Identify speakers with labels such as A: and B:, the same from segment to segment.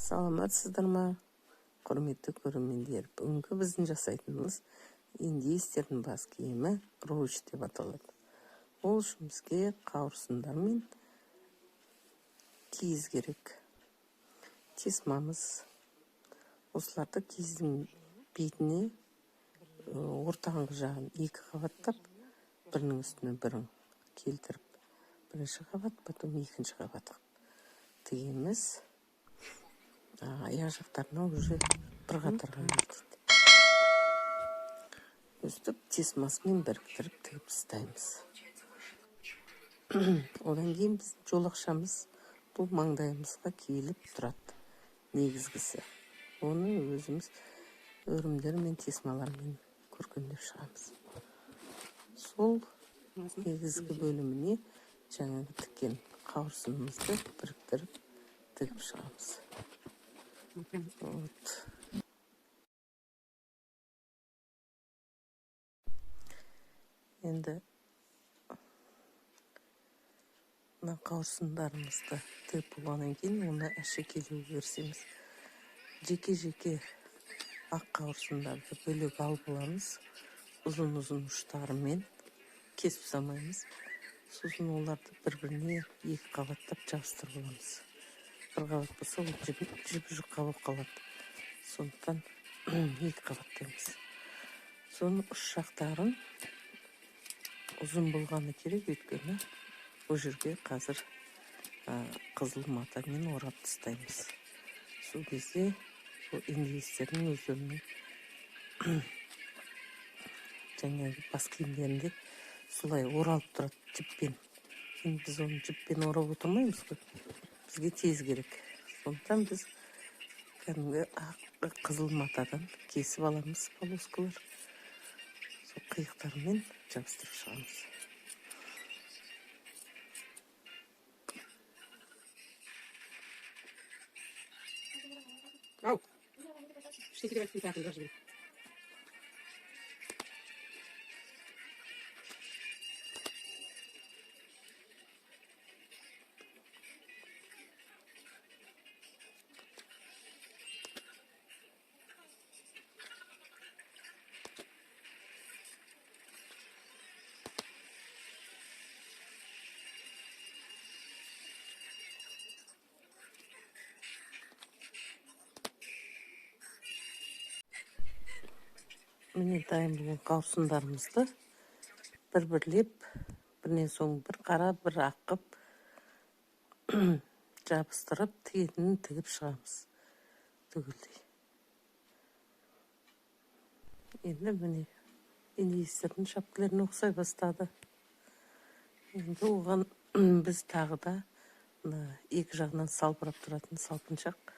A: Саламатсыздар ма, құрметті көрермендер? Бүгінгі біздің жасайтынымыз индеецтердің бас киімі руч деп аталады. Ол үшін бізге қауырсындар мен киіз керек. Тесмамыз. Осыларды киіздің бетіне ортаңғы жағын екі қабаттап, бірінің үстіне бірін келтіріп, бірінші қабат, потом екінші қабат тігеміз. Аяқ жақтарына уже бір қатарға кетеді. Өстіп тесмасымен біріктіріп тігіп тастаймыз. Одан кейін біз жолақшамыз бұл маңдайымызға киіліп тұрады. Негізгісі. Оны өзіміз өрімдер мен тесмалармен көркемдеп шығамыз. Сол негізгі бөліміне жаңағы тіккен қауырсынымызды біріктіріп тігіп шығамыз. Енді қауырсындарымызды тігіп болғаннан кейін оны әшекейлеу берсеміз. Жеке-жеке ақ қауырсындарды бөлек алып аламыз. Ұзын-ұзын ұштарымен кесіп салмаймыз. Сосын оларды бір-біріне екі қабаттап жабыстырып аламыз. Бір қабат болса, ол жіп-жұқа болып қалады. Сондықтан екі қабаттаймыз. Соның үш жақтарын ұзын болғаны керек, өйткені бұл жерге қазір қызыл матамен орап тастаймыз. Сол кезде индеецтердің өздерінің жаңағы бас киімдерінде солай оралып тұрады жіппен. Енді біз оны жіппен орап отырмаймыз ғой. Бізге тез керек. Сондықтан біз кәдімгі қызыл матадан кесіп аламыз полоскалар. Сол қиықтармен жабыстырып шығамыз.
B: Ау! Что тебе так должны?
A: Міне дайын болған қауырсындарымызды бір-бірлеп, бірінен соң бір қара, бір ақ қып жабыстырып, тігетінін тігіп шығамыз. Түгілдей. Енді міне индеецтердің шапкілеріне ұқсай бастады. Енді оған біз тағы да екі жағынан салбырап тұратын салпыншақ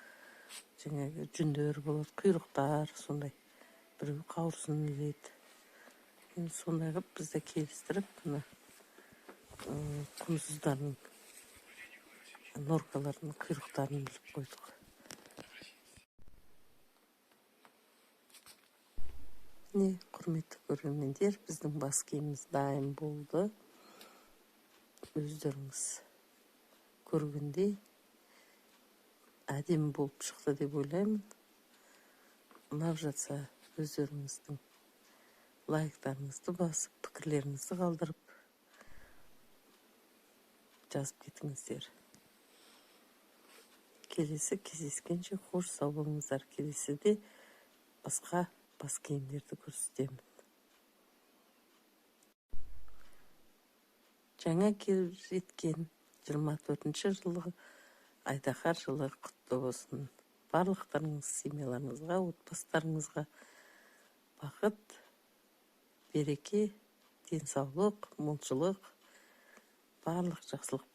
A: жаңағы жүндер болады, құйрықтар, сондай біреу қауырсын іледі. Енді сондай қылып бізді келістіріп, құндыздардың норкалардың құйрықтарын іліп қойдық. Не, құрметті көрермендер, біздің бас киіміміз дайын болды. Өздеріңіз көргендей әдемі болып шықты деп ойлаймын. Ұнап жатса өздеріңіздің лайктарыңызды басып, пікірлеріңізді қалдырып жазып кетіңіздер. Келесі кездескенше қош сау болыңыздар. Келесіде басқа бас киімдерді көрсетемін. Жаңа келіп жеткен 24-ші жылғы Айдаһар жылы құтты болсын. Барлықтарыңыз семьяларыңызға, отбасыларыңызға бақыт, береке, денсаулық, молшылық, барлық жақсылық